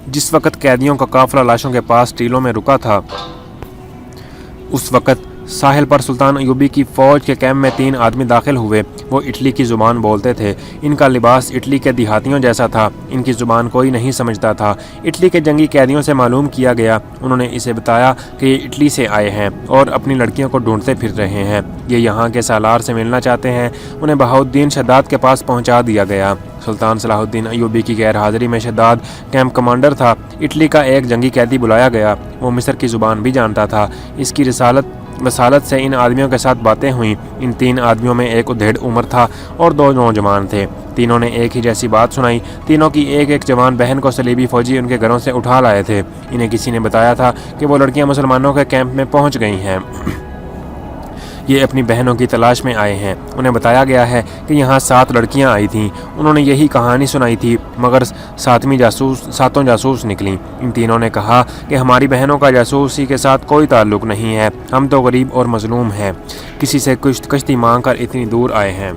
जिस वक्त कैदियों का काफिला लाशों के पास टीलों में रुका था, उस वक्त साहिल पर सुल्तान अयूबी की फ़ौज के कैंप में 3 आदमी दाखिल हुए। वो इटली की ज़ुबान बोलते थे। इनका लिबास इटली के देहातियों जैसा था। इनकी ज़ुबान कोई नहीं समझता था। इटली के जंगी कैदियों से मालूम किया गया। उन्होंने इसे बताया कि ये इटली से आए हैं और अपनी लड़कियों को ढूंढते फिर रहे हैं। ये यहाँ के सालार से मिलना चाहते हैं। उन्हें बहाउद्दीन शद्दाद के पास पहुँचा दिया गया। सुल्तान सलाहुद्दीन अयूबी की गैर हाज़िरी में शद्दाद कैंप कमांडर था। इटली का एक जंगी कैदी बुलाया गया। वो मिस्र की ज़ुबान भी जानता था। इसकी रसालत से इन आदमियों के साथ बातें हुईं। इन 3 आदमियों में एक उधेड़ उम्र था और 2 नौजवान थे। तीनों ने एक ही जैसी बात सुनाई। तीनों की एक जवान बहन को सलीबी फौजी उनके घरों से उठा लाए थे। इन्हें किसी ने बताया था कि वो लड़कियां मुसलमानों के कैंप में पहुंच गई हैं। ये अपनी बहनों की तलाश में आए हैं। उन्हें बताया गया है कि यहाँ 7 लड़कियाँ आई थीं। उन्होंने यही कहानी सुनाई थी, मगर सातों जासूस निकलीं। इन तीनों ने कहा कि हमारी बहनों का जासूसी के साथ कोई ताल्लुक़ नहीं है। हम तो गरीब और मजलूम हैं। किसी से कश्ती मांग कर इतनी दूर आए हैं।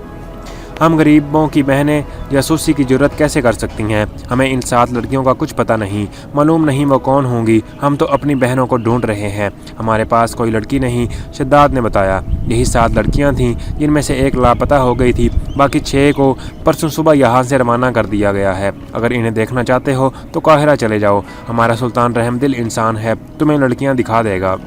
हम गरीबों की बहनें जासूसी की जुर्रत कैसे कर सकती हैं? हमें इन 7 लड़कियों का कुछ पता नहीं, मालूम नहीं वो कौन होंगी। हम तो अपनी बहनों को ढूंढ रहे हैं। हमारे पास कोई लड़की नहीं। शद्दाद ने बताया, यही 7 लड़कियां थीं, जिनमें से एक लापता हो गई थी। बाकी 6 को परसों सुबह यहाँ से रवाना कर दिया गया है। अगर इन्हें देखना चाहते हो तो काहिरा चले जाओ। हमारा सुल्तान रहमदिल इंसान है, तुम्हें लड़कियाँ दिखा देगा।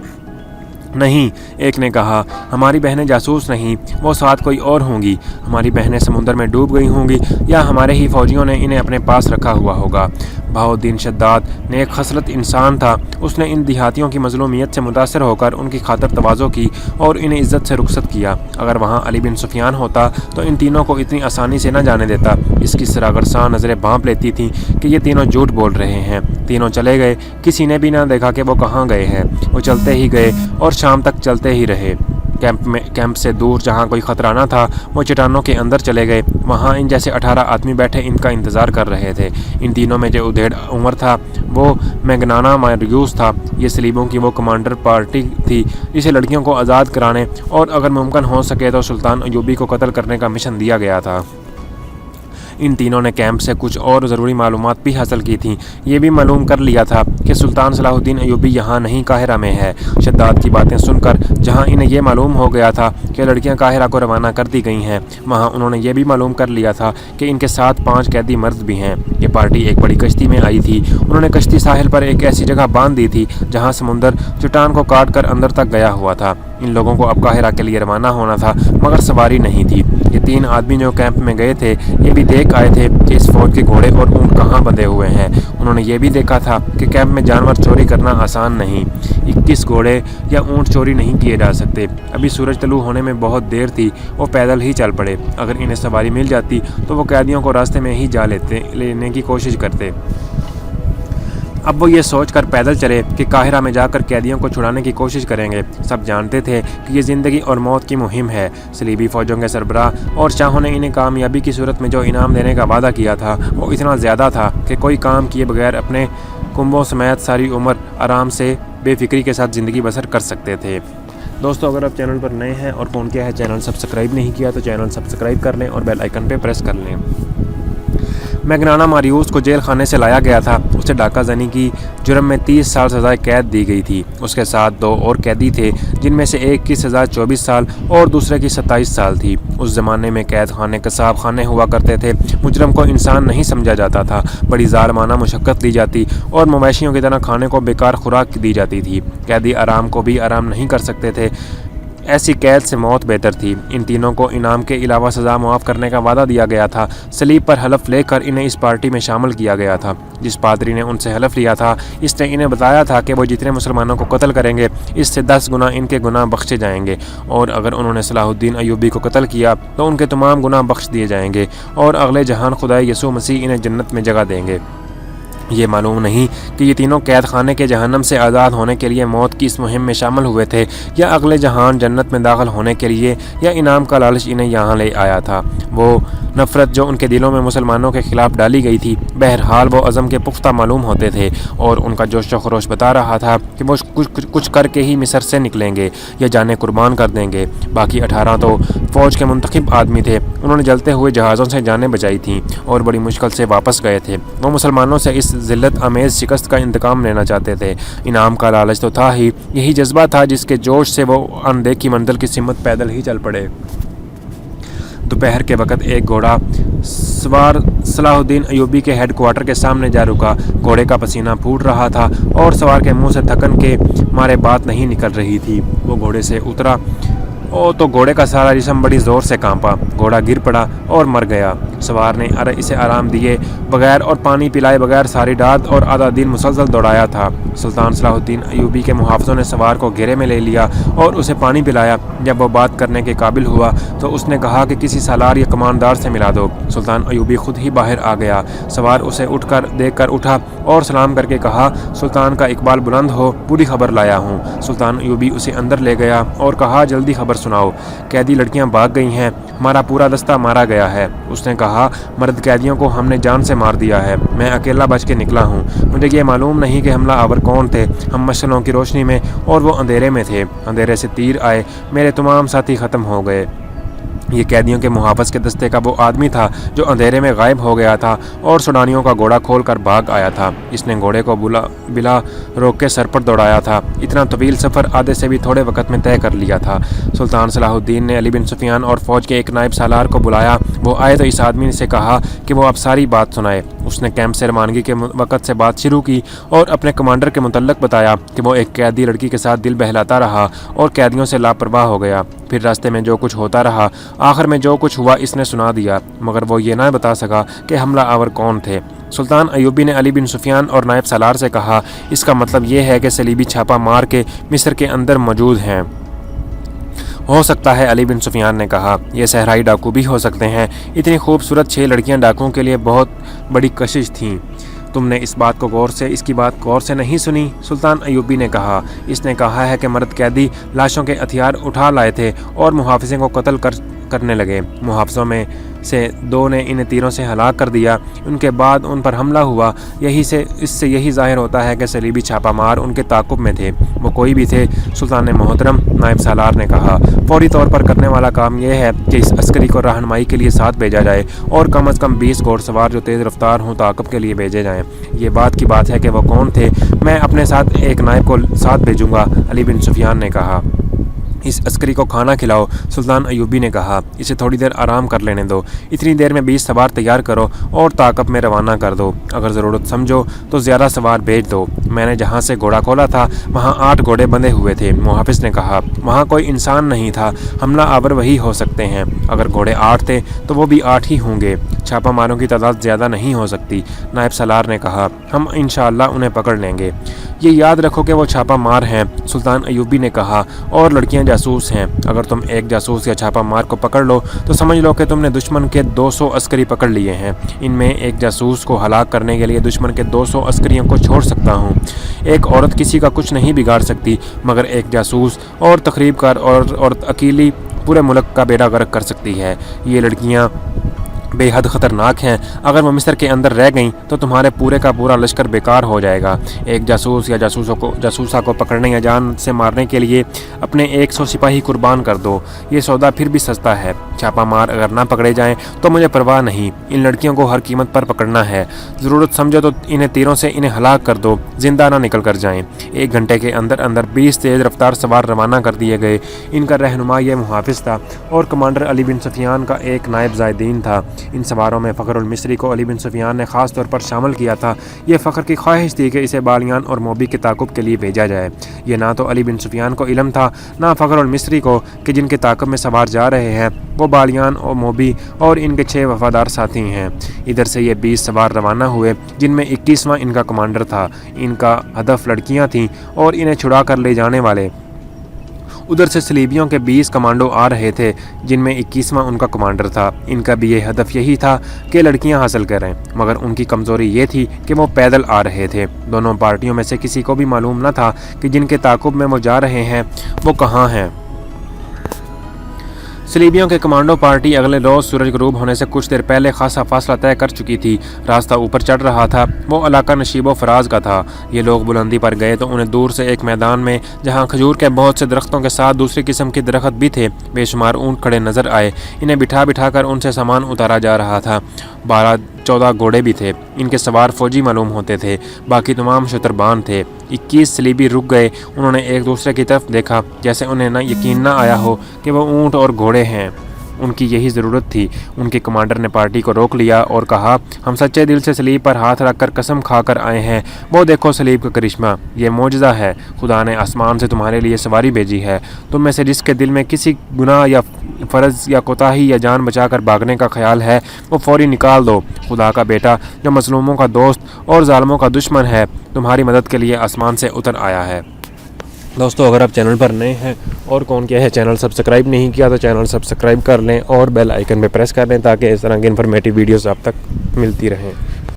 नहीं, एक ने कहा, हमारी बहनें जासूस नहीं, वो 7 कोई और होंगी। हमारी बहनें समुंदर में डूब गई होंगी या हमारे ही फौजियों ने इन्हें अपने पास रखा हुआ होगा। बहाउद्दीन शद्दाद ने एक खसलत इंसान था। उसने इन देहातियों की मजलूमियत से मुतासर होकर उनकी खातर तवाज़ो की और इन्हें इज्जत से रुखसत किया। अगर वहाँ अली बिन सुफियान होता तो इन तीनों को इतनी आसानी से न जाने देता। इसकी सरागरसां नज़रें भांप लेती थीं कि ये तीनों झूठ बोल रहे हैं। तीनों चले गए। किसी ने भी ना देखा कि वो कहाँ गए हैं। वो चलते ही गए और शाम तक चलते ही रहे। कैंप से दूर जहाँ कोई ख़तरा न था, वो चट्टानों के अंदर चले गए। वहाँ इन जैसे 18 आदमी बैठे इनका इंतज़ार कर रहे थे। इन तीनों में जो उधेड़ उमर था वो मैगनाना मारियूस था। ये सलीबों की वो कमांडर पार्टी थी जिसे लड़कियों को आज़ाद कराने और अगर मुमकिन हो सके तो सुल्तान अयूबी को कत्ल करने का मिशन दिया गया था। इन तीनों ने कैंप से कुछ और ज़रूरी मालूमात भी हासिल की थीं। ये भी मालूम कर लिया था कि सुल्तान सलाहुद्दीन अयूबी यहाँ नहीं काहिरा में है। शद्दाद की बातें सुनकर जहाँ इन्हें यह मालूम हो गया था कि लड़कियाँ काहिरा को रवाना कर दी गई हैं, वहाँ उन्होंने ये भी मालूम कर लिया था कि इनके साथ 5 कैदी मर्द भी हैं। ये पार्टी एक बड़ी कश्ती में आई थी। उन्होंने कश्ती साहिल पर एक ऐसी जगह बांध दी थी जहाँ समुंदर चट्टान को काट कर अंदर तक गया हुआ था। इन लोगों को अब काहिरा के लिए रवाना होना था, मगर सवारी नहीं थी। ये 3 आदमी जो कैंप में गए थे ये भी देख आए थे कि इस फौज के घोड़े और ऊँट कहाँ बंधे हुए हैं। उन्होंने ये भी देखा था कि कैंप में जानवर चोरी करना आसान नहीं। 21 घोड़े या ऊँट चोरी नहीं किए जा सकते। अभी सूरज तलू होने में बहुत देर थी। वो पैदल ही चल पड़े। अगर इन्हें सवारी मिल जाती तो वो कैदियों को रास्ते में ही लेने की कोशिश करते। अब वो ये सोचकर पैदल चले कि काहिरा में जाकर कैदियों को छुड़ाने की कोशिश करेंगे। सब जानते थे कि ये ज़िंदगी और मौत की मुहिम है। सलीबी फ़ौजों के सरबराह और शाहों ने इन्हें कामयाबी की सूरत में जो इनाम देने का वादा किया था वो इतना ज़्यादा था कि कोई काम किए बगैर अपने कुंभों समेत सारी उम्र आराम से बेफिक्री के साथ ज़िंदगी बसर कर सकते थे। दोस्तों, अगर आप चैनल पर नए हैं और फ़ोन किया है चैनल सब्सक्राइब नहीं किया तो चैनल सब्सक्राइब कर लें और बेल आइकन पर प्रेस कर लें। मैगनाना मारियूस को जेल खाने से लाया गया था। उसे डाका जनी की जुर्म में 30 साल सज़ाए कैद दी गई थी। उसके साथ 2 और कैदी थे, जिनमें से एक की सज़ा 24 साल और दूसरे की 27 साल थी। उस ज़माने में कैद खाने कसाब खाने हुआ करते थे। मुजरम को इंसान नहीं समझा जाता था। बड़ी ज़ालमाना मुशक्क़त दी जाती और मवेशियों की तरह खाने को बेकार खुराक दी जाती थी। कैदी आराम को भी आराम नहीं कर सकते थे। ऐसी कैद से मौत बेहतर थी। इन तीनों को इनाम के अलावा सज़ा मुआफ़ करने का वादा दिया गया था। सलीब पर हलफ लेकर इन्हें इस पार्टी में शामिल किया गया था। जिस पादरी ने उनसे हलफ लिया था इसने इन्हें बताया था कि वो जितने मुसलमानों को कत्ल करेंगे इससे 10 गुना इनके गुनाह बख्शे जाएंगे और अगर उन्होंने सलाहुद्दीन अयूबी को कत्ल किया तो उनके तमाम गुनाह बख्श दिए जाएंगे और अगले जहान खुदाई यसू मसीह इन्हें जन्नत में जगह देंगे। ये मालूम नहीं कि ये तीनों कैद खाने के जहन्नम से आज़ाद होने के लिए मौत की इस मुहिम में शामिल हुए थे या अगले जहान जन्नत में दाखिल होने के लिए, या इनाम का लालच इन्हें यहाँ ले आया था। वो नफ़रत जो उनके दिलों में मुसलमानों के ख़िलाफ़ डाली गई थी, बहरहाल वो अज़म के पुख्ता मालूम होते थे और उनका जोश व खरोश बता रहा था कि वो कुछ करके ही मिस्र से निकलेंगे या जाने कुर्बान कर देंगे। बाकी 18 तो फ़ौज के मुंतखब आदमी थे। انہوں نے جلتے ہوئے جہازوں سے جانیں بچائی تھیں اور بڑی مشکل سے واپس گئے تھے۔ وہ مسلمانوں سے اس ذلت آمیز شکست کا انتقام لینا چاہتے تھے۔ انعام کا لالچ تو تھا ہی، یہی جذبہ تھا جس کے جوش سے وہ اندیکھی منزل کی سمت پیدل ہی چل پڑے۔ دوپہر کے وقت ایک گھوڑا سوار صلاح الدین ایوبی کے ہیڈ کوارٹر کے سامنے جا رکا۔ گھوڑے کا پسینہ پھوٹ رہا تھا اور سوار کے منہ سے تھکن کے مارے بات نہیں نکل رہی تھی۔ وہ گھوڑے سے اترا تو گھوڑے کا سارا جسم بڑی زور سے کانپا۔ گھوڑا گر پڑا اور مر گیا۔ سوار نے اسے آرام دیے بغیر اور پانی پلائے بغیر ساری رات اور آدھا دن مسلسل دوڑایا تھا۔ سلطان صلاح الدین ایوبی کے محافظوں نے سوار کو گھیرے میں لے لیا اور اسے پانی پلایا۔ جب وہ بات کرنے کے قابل ہوا تو اس نے کہا کہ کسی سالار یا کماندار سے ملا دو۔ سلطان ایوبی خود ہی باہر آ گیا۔ سوار اسے دیکھ کر اٹھا اور سلام کر کے کہا، سلطان کا اقبال بلند ہو، بری خبر لایا ہوں۔ سلطان ایوبی اسے اندر لے گیا اور کہا، جلدی خبر سناؤ، قیدی لڑکیاں بھاگ گئی ہیں، ہمارا پورا دستہ مارا گیا ہے۔ اس نے کہا، مرد قیدیوں کو ہم نے جان سے مار دیا ہے، میں اکیلا بچ کے نکلا ہوں، مجھے یہ معلوم نہیں کہ حملہ آور کون تھے، ہم مشعلوں کی روشنی میں اور وہ اندھیرے میں تھے، اندھیرے سے تیر آئے، میرے تمام ساتھی ختم ہو گئے۔ یہ قیدیوں کے محافظ کے دستے کا وہ آدمی تھا جو اندھیرے میں غائب ہو گیا تھا اور سوڈانیوں کا گھوڑا کھول کر بھاگ آیا تھا۔ اس نے گھوڑے کو بلا روک کے سر پر دوڑایا تھا۔ اتنا طویل سفر آدھے سے بھی تھوڑے وقت میں طے کر لیا تھا۔ سلطان صلاح الدین نے علی بن سفیان اور فوج کے ایک نائب سالار کو بلایا۔ وہ آئے تو اس آدمی سے کہا کہ وہ اب ساری بات سنائے۔ اس نے کیمپ سے روانگی کے وقت سے بات شروع کی اور اپنے کمانڈر کے متعلق بتایا کہ وہ ایک قیدی لڑکی کے ساتھ دل بہلاتا رہا اور قیدیوں سے لاپرواہ ہو گیا۔ پھر راستے میں جو کچھ ہوتا رہا، آخر میں جو کچھ ہوا اس نے سنا دیا، مگر وہ یہ نہ بتا سکا کہ حملہ آور کون تھے۔ سلطان ایوبی نے علی بن سفیان اور نائب سالار سے کہا، اس کا مطلب یہ ہے کہ صلیبی چھاپا مار کے مصر کے اندر موجود ہیں۔ ہو سکتا ہے، علی بن سفیان نے کہا، یہ صحرائی ڈاکو بھی ہو سکتے ہیں۔ اتنی خوبصورت 6 لڑکیاں ڈاکوؤں کے لیے بہت بڑی کشش تھیں۔ تم نے اس بات غور سے نہیں سنی؟ سلطان ایوبی نے کہا، اس نے کہا ہے کہ مرد قیدی لاشوں کے ہتھیار اٹھا لائے تھے اور محافظوں کو قتل کرنے لگے۔ محافظوں میں سے 2 نے انہیں تیروں سے ہلاک کر دیا، ان کے بعد ان پر حملہ ہوا۔ اس سے یہی ظاہر ہوتا ہے کہ صلیبی چھاپا مار ان کے تعاقب میں تھے۔ وہ کوئی بھی تھے، سلطان محترم، نائب سالار نے کہا، فوری طور پر کرنے والا کام یہ ہے کہ اس عسکری کو رہنمائی کے لیے ساتھ بھیجا جائے اور کم از کم 20 گھوڑ سوار جو تیز رفتار ہوں تعاقب کے لیے بھیجے جائیں۔ یہ بات کی بات ہے کہ وہ کون تھے، میں اپنے ساتھ ایک نائب کو ساتھ بھیجوں گا، علی بن سفیان نے کہا۔ اس عسکری کو کھانا کھلاؤ، سلطان ایوبی نے کہا، اسے تھوڑی دیر آرام کر لینے دو، اتنی دیر میں 20 سوار تیار کرو اور تعاقب میں روانہ کر دو، اگر ضرورت سمجھو تو زیادہ سوار بھیج دو۔ میں نے جہاں سے گھوڑا کھولا تھا وہاں 8 گھوڑے بندھے ہوئے تھے، محافظ نے کہا، وہاں کوئی انسان نہیں تھا، حملہ آور وہی ہو سکتے ہیں، اگر گھوڑے 8 تھے تو وہ بھی 8 ہی ہوں گے، چھاپا ماروں کی تعداد زیادہ نہیں ہو سکتی۔ نائب سالار نے کہا، ہم انشاءاللہ انہیں پکڑ لیں گے، یہ یاد رکھو کہ وہ چھاپا مار ہیں۔ سلطان ایوبی نے کہا، اور لڑکیاں جاسوس ہیں، اگر تم ایک جاسوس یا چھاپا مار کو پکڑ لو تو سمجھ لو کہ تم نے دشمن کے 200 عسکری پکڑ لیے ہیں۔ ان میں ایک جاسوس کو ہلاک کرنے کے لیے دشمن کے 200 عسکریوں کو چھوڑ سکتا ہوں۔ ایک عورت کسی کا کچھ نہیں بگاڑ سکتی، مگر ایک جاسوس اور تخریب کار عورت اکیلی پورے ملک کا بیڑا غرق کر سکتی ہے۔ یہ لڑکیاں بے حد خطرناک ہیں، اگر وہ مصر کے اندر رہ گئیں تو تمہارے پورے کا پورا لشکر بیکار ہو جائے گا۔ ایک جاسوس یا جاسوسہ کو پکڑنے یا جان سے مارنے کے لیے اپنے 100 سپاہی قربان کر دو، یہ سودا پھر بھی سستا ہے۔ چھاپا مار اگر نہ پکڑے جائیں تو مجھے پرواہ نہیں، ان لڑکیوں کو ہر قیمت پر پکڑنا ہے، ضرورت سمجھو تو انہیں تیروں سے انہیں ہلاک کر دو، زندہ نہ نکل کر جائیں۔ 1 گھنٹے کے اندر 20 تیز رفتار سوار روانہ کر دیے گئے۔ ان کا رہنما یہ محافظ تھا اور کمانڈر علی بن سفیان کا ایک نائب زائدین تھا۔ ان سواروں میں فخر المصری کو علی بن سفیان نے خاص طور پر شامل کیا تھا۔ یہ فخر کی خواہش تھی کہ اسے بالیان اور موبی کے تعاقب کے لیے بھیجا جائے۔ یہ نہ تو علی بن سفیان کو علم تھا نہ فخر المصری کو کہ جن کے تعاقب میں سوار جا رہے ہیں وہ بالیان اور موبی اور ان کے 6 وفادار ساتھی ہیں۔ ادھر سے یہ 20 سوار روانہ ہوئے جن میں 21واں ان کا کمانڈر تھا۔ ان کا ہدف لڑکیاں تھیں اور انہیں چھڑا کر لے جانے والے۔ ادھر سے صلیبیوں کے 20 کمانڈو آ رہے تھے جن میں 21واں ان کا کمانڈر تھا۔ ان کا بھی یہ ہدف یہی تھا کہ لڑکیاں حاصل کریں، مگر ان کی کمزوری یہ تھی کہ وہ پیدل آ رہے تھے۔ دونوں پارٹیوں میں سے کسی کو بھی معلوم نہ تھا کہ جن کے تعاقب میں وہ جا رہے ہیں وہ کہاں ہیں۔ सलीबियों के कमांडो पार्टी अगले रोज़ सूरज गरूब होने से कुछ देर पहले खासा फासला तय कर चुकी थी। रास्ता ऊपर चढ़ रहा था। वो इलाका नशीबो फराज का था। ये लोग बुलंदी पर गए तो उन्हें दूर से एक मैदान में, जहाँ खजूर के बहुत से दरख्तों के साथ दूसरी किस्म के दरख्त भी थे, बेशुमार ऊँट खड़े नजर आए। इन्हें बिठा बिठा कर उनसे सामान उतारा जा रहा था। 12-14 घोड़े भी थे। इनके सवार फौजी मालूम होते थे। बाकी तमाम शतरबान थे। 21 सलीबी रुक गए। उन्होंने एक दूसरे की तरफ देखा, जैसे उन्हें यकीन न आया हो कि वो ऊँट और घोड़े हैं। उनकी यही ज़रूरत थी। उनके कमांडर ने पार्टी को रोक लिया और कहा, हम सच्चे दिल से सलीब पर हाथ रख कर कसम खा कर आए हैं। वो देखो सलीब का करिश्मा, ये मौजज़ा है। खुदा ने आसमान से तुम्हारे लिए सवारी भेजी है। तुम में से जिसके दिल में किसी गुनाह या फ़र्ज़ या कोताही या जान बचा कर भागने का ख्याल है, वो फौरी निकाल दो। खुदा का बेटा जो मज़लूमों का दोस्त और ज़ालिमों का दुश्मन है, तुम्हारी मदद के लिए आसमान से उतर आया है। दोस्तों, अगर आप चैनल पर नए हैं और कौन क्या है चैनल सब्सक्राइब नहीं किया तो चैनल सब्सक्राइब कर लें और बेल आइकन पे प्रेस कर लें ताकि इस तरह की इन्फॉर्मेटिव वीडियोस आप तक मिलती रहें।